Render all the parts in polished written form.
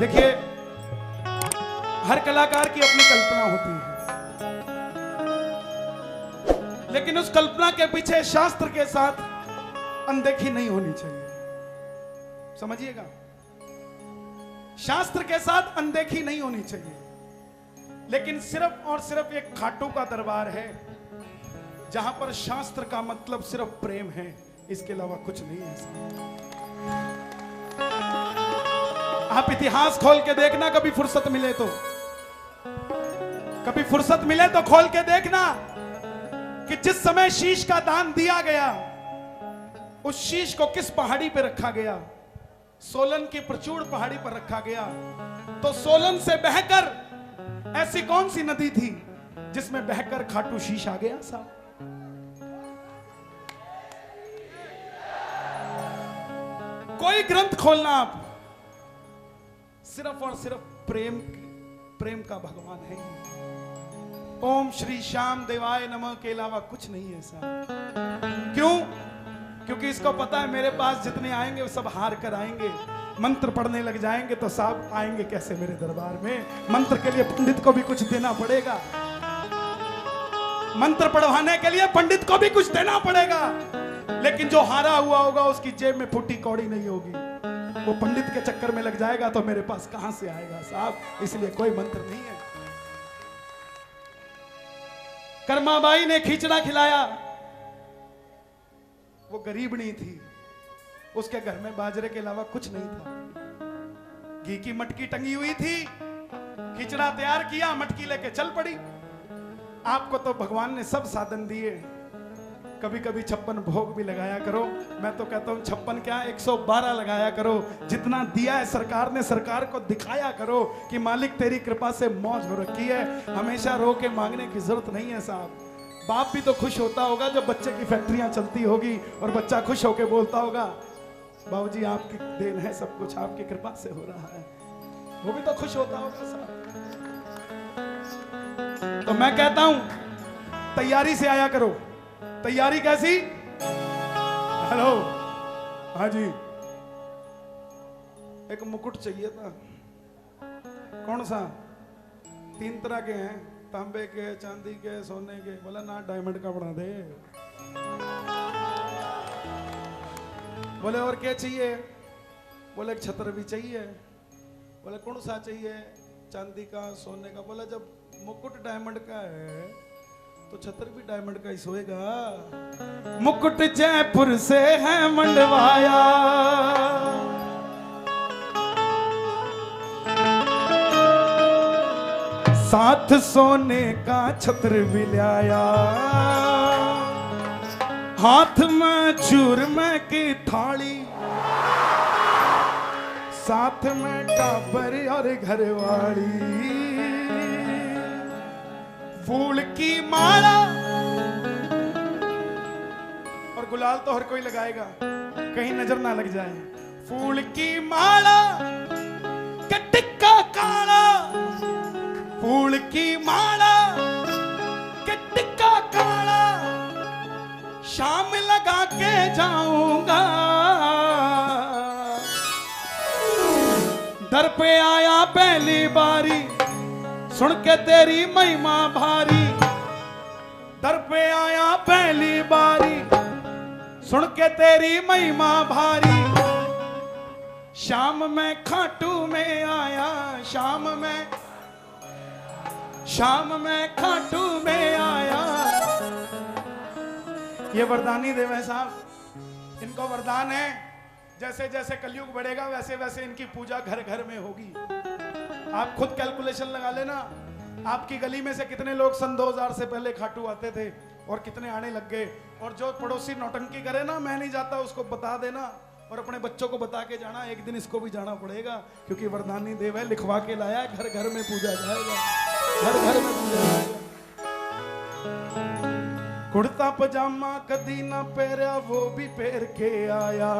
देखिए, हर कलाकार की अपनी कल्पना होती है, लेकिन उस कल्पना के पीछे शास्त्र के साथ अनदेखी नहीं होनी चाहिए। समझिएगा, शास्त्र के साथ अनदेखी नहीं होनी चाहिए। लेकिन सिर्फ और सिर्फ एक खाटू का दरबार है जहां पर शास्त्र का मतलब सिर्फ प्रेम है, इसके अलावा कुछ नहीं है। आप इतिहास खोल के देखना, कभी फुर्सत मिले तो, कभी फुर्सत मिले तो खोल के देखना कि जिस समय शीश का दान दिया गया, उस शीश को किस पहाड़ी पे रखा गया? सोलन की प्रचूर पहाड़ी पर रखा गया। तो सोलन से बहकर ऐसी कौन सी नदी थी जिसमें बहकर खाटू शीश आ गया? साहब, कोई ग्रंथ खोलना आप, सिर्फ और सिर्फ प्रेम का भगवान है। ओम श्री श्याम देवाय नमः के अलावा कुछ नहीं है साहब। क्यों? क्योंकि इसको पता है मेरे पास जितने आएंगे वो सब हार कर आएंगे। मंत्र पढ़ने लग जाएंगे तो साहब आएंगे कैसे मेरे दरबार में? मंत्र के लिए पंडित को भी कुछ देना पड़ेगा, मंत्र पढ़वाने के लिए पंडित को भी कुछ देना पड़ेगा। लेकिन जो हारा हुआ होगा उसकी जेब में फूटी कौड़ी नहीं होगी, वो पंडित के चक्कर में लग जाएगा तो मेरे पास कहां से आएगा साहब? इसलिए कोई मंत्र नहीं है। कर्माबाई ने खिचड़ा खिलाया, वो गरीबनी थी, उसके घर में बाजरे के अलावा कुछ नहीं था। घी की मटकी टंगी हुई थी, खिचड़ा तैयार किया, मटकी लेके चल पड़ी। आपको तो भगवान ने सब साधन दिए, कभी कभी 56 भोग भी लगाया करो। मैं तो कहता हूं 56 क्या 112 लगाया करो। जितना दिया है सरकार ने, सरकार को दिखाया करो कि मालिक तेरी कृपा से मौज हो रखी है। हमेशा रो के मांगने की जरूरत नहीं है साहब। बाप भी तो खुश होता होगा जब बच्चे की फैक्ट्रियां चलती होगी और बच्चा खुश होकर बोलता होगा बाबूजी आपकी देन है, सब कुछ आपकी कृपा से हो रहा है। वो भी तो खुश होता होगा साहब। तो मैं कहता हूं तैयारी से आया करो। तैयारी कैसी? हेलो, हाँ जी, एक मुकुट चाहिए था। कौन सा? 3 तरह के हैं, तांबे के, चांदी के, सोने के। बोला ना डायमंड का बना दे। बोले और क्या चाहिए? बोले एक छत्र भी चाहिए। बोले कौन सा चाहिए? चांदी का, सोने का। बोला जब मुकुट डायमंड का है तो छत्र भी डायमंड का ही सोएगा। मुकुट जयपुर से है मंडवाया, साथ सोने का छत्र भी लाया, हाथ में चूरमे की थाली, साथ में टाबर और घरवाली, फूल की माला। और गुलाल तो हर कोई लगाएगा, कहीं नजर ना लग जाए। फूल की माला के टिक्का काला, फूल की माला के टिक्का काला, शाम लगा के जाऊंगा। दर पे आया पहली बारी, सुन के तेरी महिमा भारी। दर पे आया पहली बारी, सुन के तेरी महिमा भारी। शाम में खाटू में आया, शाम में खाटू में आया। ये वरदानी देव है साहब, इनको वरदान है जैसे जैसे कलयुग बढ़ेगा वैसे वैसे इनकी पूजा घर घर में होगी। आप खुद कैलकुलेशन लगा लेना, आपकी गली में से कितने लोग सन 2000 से पहले खाटू आते थे और कितने आने लग गए। और जो पड़ोसी नौटंकी करे ना, मैं नहीं जाता, उसको बता देना और अपने बच्चों को बता के जाना, एक दिन इसको भी जाना पड़ेगा क्योंकि वरदानी देव है, लिखवा के लाया है, घर घर में पूजा जाएगा, घर घर में पूजा जाएगा। कुर्ता पजामा कदी ना पहरा, वो भी पहन के आया।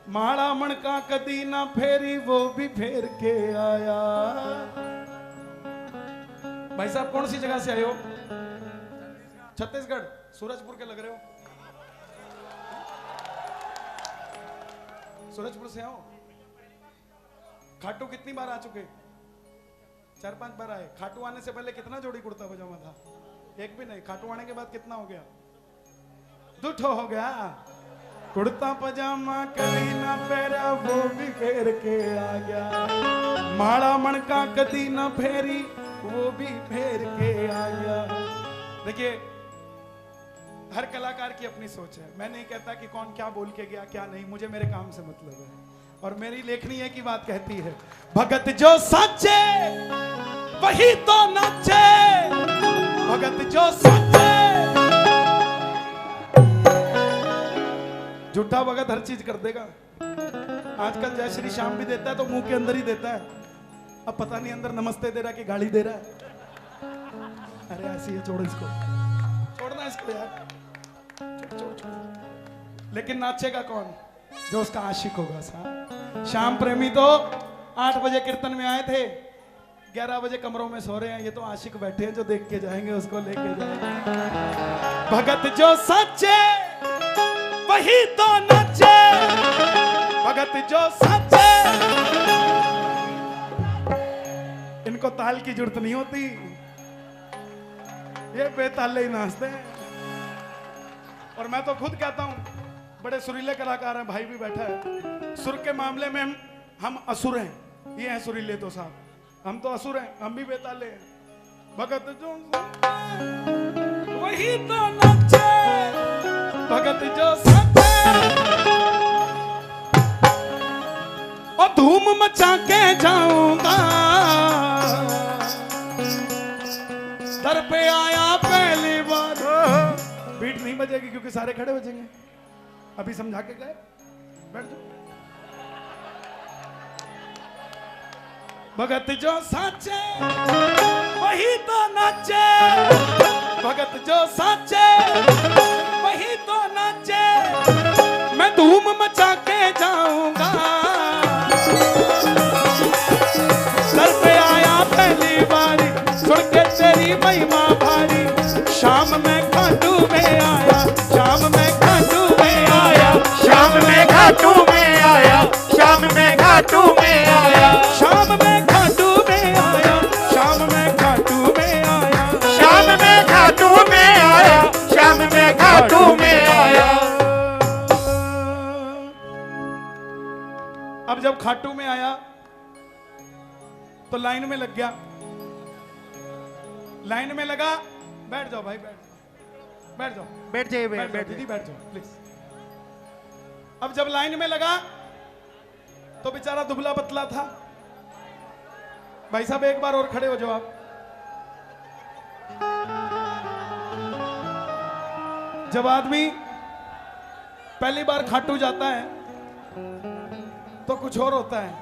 माड़ा मणका कदी ना फेरी, वो भी फेर के आया। भाई साहब कौन सी जगह से आए हो? छत्तीसगढ़, सूरजपुर के लग रहे हो। सूरजपुर से आओ। खाटू कितनी बार आ चुके? 4-5 बार आए। खाटू आने से पहले कितना जोड़ी कुर्ता पजामा था? एक भी नहीं। खाटू आने के बाद कितना हो गया? 2 ठो हो गया। कुर्ता पजामा कभी ना फेरा वो भी फेर के आ गया। माड़ा मणका कदी ना फेरी वो भी फेर के आ गया। देखिए, हर कलाकार की अपनी सोच है। मैं नहीं कहता कि कौन क्या बोल के गया क्या नहीं, मुझे मेरे काम से मतलब है। और मेरी लेखनी है की बात कहती है, भगत जो सच्चे वही तो नाचे, भगत जो सच्चे। झूठा भगत हर चीज कर देगा। आजकल जय श्री श्याम भी देता है तो मुंह के अंदर ही देता है। अब पता नहीं अंदर नमस्ते दे रहा कि गाली दे रहा है। अरे ऐसी है, छोड़ इसको, छोड़ना इसको यार, छोड़। लेकिन नाचेगा कौन? जो उसका आशिक होगा। साहब श्याम प्रेमी तो 8 बजे कीर्तन में आए थे, 11 बजे कमरों में सो रहे हैं। ये तो आशिक बैठे हैं जो देख के जाएंगे, उसको लेके जाएंगे। भगत जो सच्चे वही तो नाचे, भगत जो सच्चे। इनको ताल की जरूरत नहीं होती, ये बेताले ही नाचते हैं। और मैं तो खुद कहता हूं, बड़े सुरीले कलाकार हैं, भाई भी बैठा है। सुर के मामले में हम असुर हैं, ये हैं सुरीले तो साहब, हम तो असुर हैं, हम भी बेताले हैं। भगत जो वही तो नाचे, भगत जो सच्चे। और धूम मचा के जाऊंगा, दर पे आया पहली बार। बीट नहीं बजेगी क्योंकि सारे खड़े बजेंगे। अभी समझा के गए, बैठ जाओ। भगत जो साचे वही तो नाचे, भगत जो साचे वही तो नाचे। मैं धूम मचा के जाऊंगा, सर पे आया पहली बारी, सुन के तेरी महिमा भारी। शाम में खाटू में आया, शाम में खाटू में आया, शाम में घाटू में आया, शाम में घाटू में आया, शाम में खाटू में आया, शाम में खाटू में आया, शाम में घाटू में आया, शाम में घाटू में आया। अब जब खाटू में आया तो लाइन में लग गया। लाइन में लगा, बैठ जाओ भाई, बैठ जाओ, बैठ जाइए, बैठ दीदी, बैठ जाओ प्लीज। अब जब लाइन में लगा तो बेचारा दुबला पतला था। भाई साहब एक बार और खड़े हो जाओ आप। जब आदमी पहली बार खाटू जाता है तो कुछ और होता है,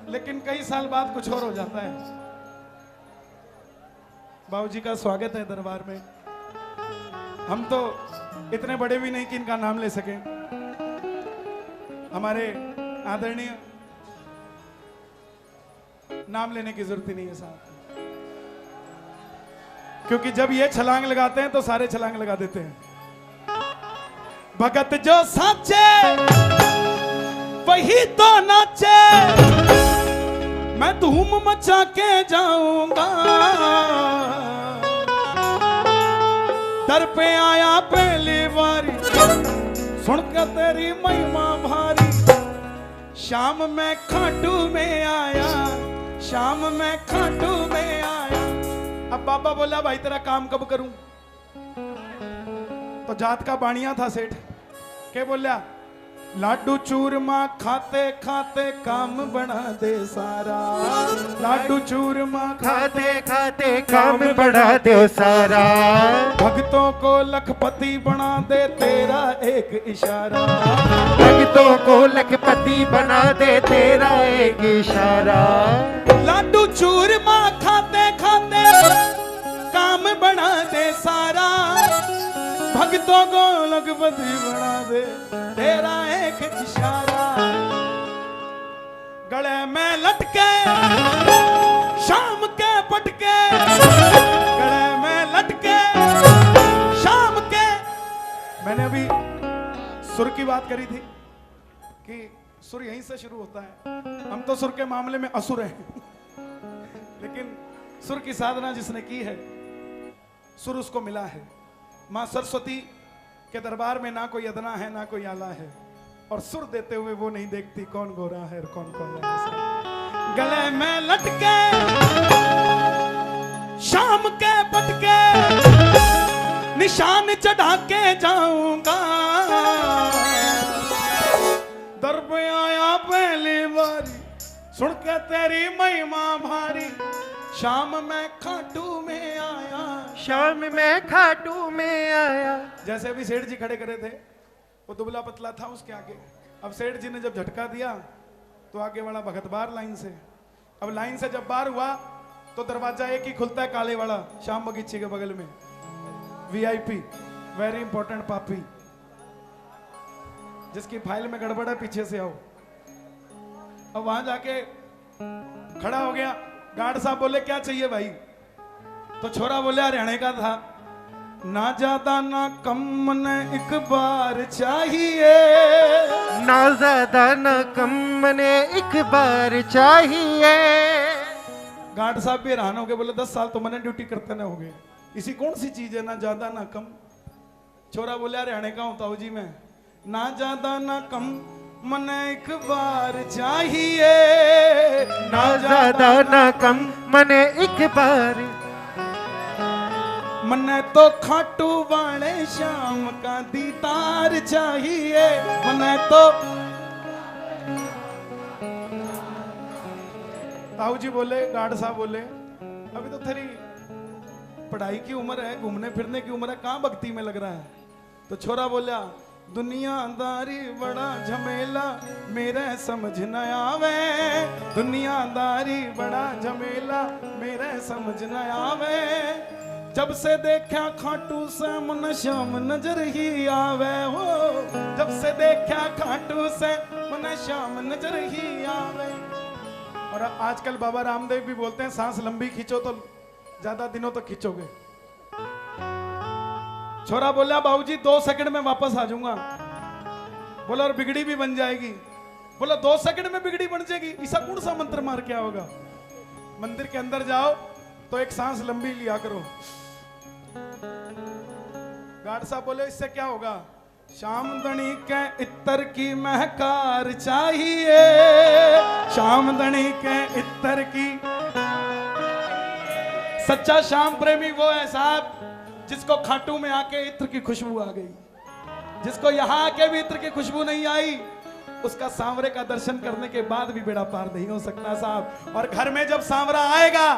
लेकिन कई साल बाद कुछ और हो जाता है। बाबूजी का स्वागत है दरबार में। हम तो इतने बड़े भी नहीं कि इनका नाम ले सकें। हमारे आदरणीय, नाम लेने की जरूरत ही नहीं है साहब, क्योंकि जब ये छलांग लगाते हैं तो सारे छलांग लगा देते हैं। भगत जो साचे वही तो नाचे, मैं धूम मचा के जाऊंगा, दर पे आया पहली बारी, सुन के तेरी महिमा भारी। शाम में खाटू में आया, शाम में खाटू में आया। अब बाबा बोला भाई तेरा काम कब करूं? तो जात का बाणिया था सेठ, क्या बोला? लाडू चूरमा खाते खाते काम बना दे सारा, लाडू चूरमा खाते खाते काम बढ़ा दो सारा। भक्तों को लखपति बना दे तेरा एक इशारा, भक्तों को लखपति बना दे तेरा एक इशारा। लाडू चूरमा खाते खाते काम बना दे सारा, भक्तों को लखपति बना दे तेरा एक इशारा। गले में लटके शाम के पटके, गले में लटके शाम के। मैंने अभी सुर की बात करी थी कि सुर यहीं से शुरू होता है। हम तो सुर के मामले में असुर हैं लेकिन सुर की साधना जिसने की है, सुर उसको मिला है। मां सरस्वती के दरबार में ना कोई अदना है ना कोई आला है, और सुर देते हुए वो नहीं देखती कौन गोरा है और कौन काला है। गले में लटके शाम के पटके निशान चढ़ा के जाऊंगा, दर पे आया पहली बारी सुन के तेरी महिमा भारी, शाम में खाटू में आया, शाम में खाटू में आया। जैसे अभी सेठ जी खड़े करे थे, वो दुबला पतला था उसके आगे। अब सेठ जी ने जब झटका दिया तो आगे वाला भगत बाहर लाइन से। अब लाइन से जब बाहर हुआ तो दरवाजा एक ही खुलता है, काले वाला, श्याम बगीचे के बगल में, वीआईपी, वेरी इंपॉर्टेंट पापी, जिसकी फाइल में गड़बड़ है पीछे से आओ। अब वहां जाके खड़ा हो गया। गार्ड साहब बोले क्या चाहिए भाई? तो छोरा बोले हरियाणे का था, ना ज्यादा ना कम मने एक बार चाहिए, ना ज्यादा ना कम मने एक बार चाहिए। गार्ड साहब भी हैरान हो गए, बोले 10 साल तो मैंने ड्यूटी करते ना हो गए, इसी कौन सी चीज है ना ज्यादा ना कम? छोरा बोले हरियाणे का हूं ताऊ जी मैं, ना ज्यादा ना कम मने एक बार चाहिए, ना ज्यादा ना कम मने एक बार। मने तो खाटू वाले शाम का दीदार चाहिए, मने तो। ताऊ जी बोले, गार्ड साहब बोले अभी तो तेरी पढ़ाई की उम्र है, घूमने फिरने की उम्र है, कहाँ भक्ति में लग रहा है? तो छोरा बोला दुनियादारी बड़ा झमेला मेरे समझ न आवे, दुनियादारी बड़ा झमेला मेरे समझ न आवे, जब से देखा खाटू से मन श्याम नजर ही आवे हो, जब से देखा खाटू से मन श्याम नजर ही आवे। और आजकल बाबा रामदेव भी बोलते हैं सांस लंबी खींचो तो ज्यादा दिनों तक खींचोगे। छोरा बोला बाबूजी 2 सेकंड में वापस आ जाऊंगा। बोला और बिगड़ी भी बन जाएगी। बोला 2 सेकंड में बिगड़ी बन जाएगी, ऐसा कौन सा मंत्र मार क्या होगा? मंदिर के अंदर जाओ तो एक सांस लंबी लिया करो। गार्ड साहब बोले इससे क्या होगा? शामदनी के इत्तर की महकार चाहिए, शामदनी के इत्तर की। सच्चा श्याम प्रेमी वो है साहब जिसको खाटू में आके इत्र की खुशबू आ गई, जिसको यहाँ आके भी इत्र की खुशबू नहीं आई, उसका सांवरे का दर्शन करने के बाद भी बेड़ा पार नहीं हो सकता साहब। और घर में जब सांवरा आएगा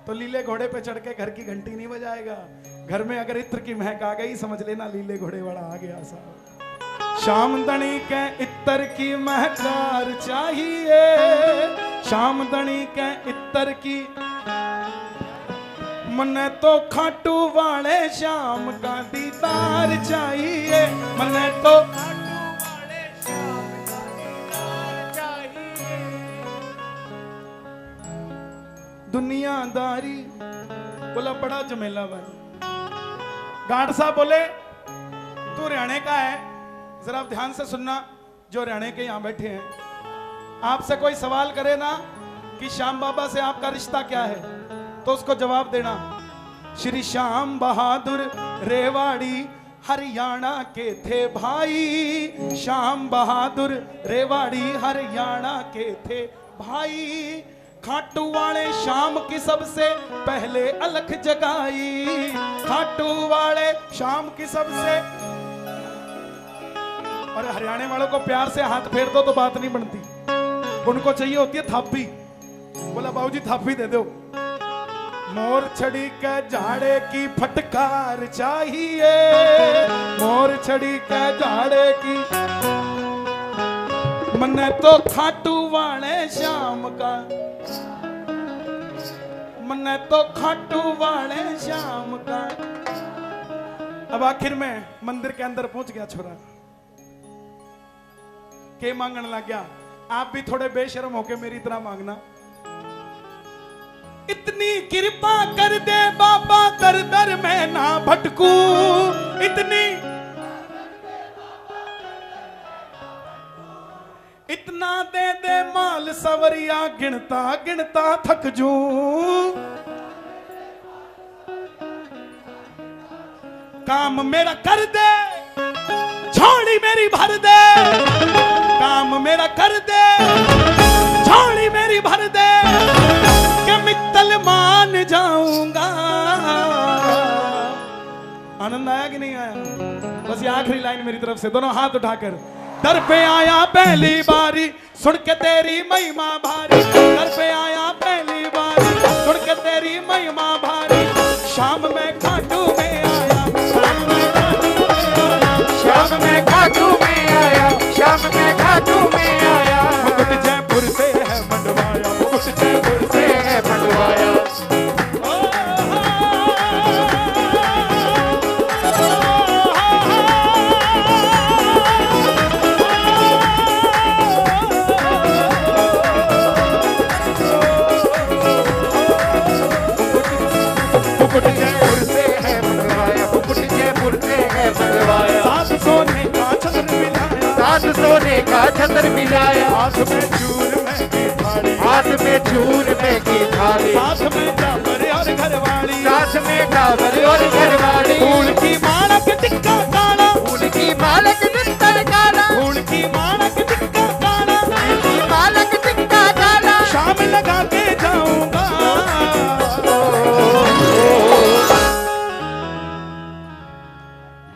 तो लीले घोड़े पे चढ़ के घर की घंटी नहीं बजाएगा। घर में अगर इत्र की महक आ गई समझ लेना लीले घोड़े वाला आ गया साहब। शामदनी के इत्र की महकार चाहिए, शामदनी के इत्र की। मने तो खाटू वाले श्याम का दीदार चाहिए, मने तो खाटू वाले श्याम का दीदार चाहिए। दुनियादारी बोला बड़ा झमेला भाई। गार्ड साहब बोले तू हरियाणे का है, जरा आप ध्यान से सुनना, जो हरियाणे के यहां बैठे हैं, आपसे कोई सवाल करे ना कि श्याम बाबा से आपका रिश्ता क्या है, तो उसको जवाब देना श्री श्याम बहादुर रेवाड़ी हरियाणा के थे भाई, श्याम बहादुर रेवाड़ी हरियाणा के थे भाई। खाटू वाले श्याम की सबसे पहले अलख जगाई, खाटू वाले श्याम की सबसे। और हरियाणा वालों को प्यार से हाथ फेर दो तो बात नहीं बनती, उनको चाहिए होती है थापी। बोला बाबूजी थापी दे दो। मोर छड़ी के झाड़े की फटकार चाहिए, मोर छड़ी के झाड़े की। मने तो खाटू वाले श्याम का, मने तो खाटू वाले श्याम का। अब आखिर में मंदिर के अंदर पहुंच गया छोरा, के मांगने लग गया। आप भी थोड़े बेशर्म होके मेरी तरह मांगना। इतनी कृपा कर दे बाबा कर दर में ना भटकू, इतना दे दे माल सवरिया गिनता गिनता थक जूं। काम मेरा कर दे झोली मेरी भर दे, काम मेरा कर दे झोली मेरी भर दे, कि मित्तल मान जाऊंगा। आनंद आया कि नहीं आया? बस ये आखिरी लाइन मेरी तरफ से, दोनों हाथ उठाकर। दर पे आया पहली बारी सुन के तेरी महिमा भारी, दर पे आया पहली बारी सुन के तेरी महिमा भारी, शाम में खाटू में आया, शाम में खाटू में आया, शाम में खाटू में आया। मुकुट जयपुर से है मंडवाया, मुकुट जयपुर से है मंडवाया। मुकुट जयपुर से है मंडवाया, मुकुट जयपुर से है मंडवाया। सात सोने का छत्र मिलाया, सात सोने का छत्र मिलाया। हाथ में चूर में की थाली, हाथ में चूर में की थाली। साथ में डाबर और घरवाली, साथ में डाबर और घरवाली। फूल की माला के टिक्का काला, फूल की माला के टिक्का काला, फूल की माला के टिक्का काला, फूल की माला के टिक्का काला। शाम लगा के जाऊंगा।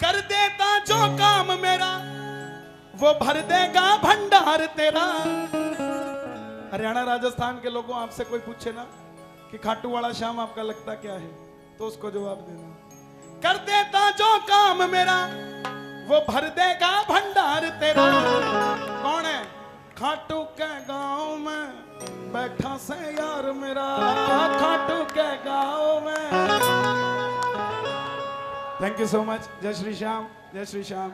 कर देता जो काम मेरा वो भर देगा भंडार तेरा। हरियाणा राजस्थान के लोगों आपसे कोई पूछे ना कि खाटू वाला श्याम आपका लगता क्या है, तो उसको जवाब देना। कर देता जो काम मेरा वो भर देगा भंडार तेरा। कौन है? खाटू के गांव में बैठा से यार मेरा, खाटू के गांव में। Thank you so much. जय श्री श्याम, जय श्री श्याम।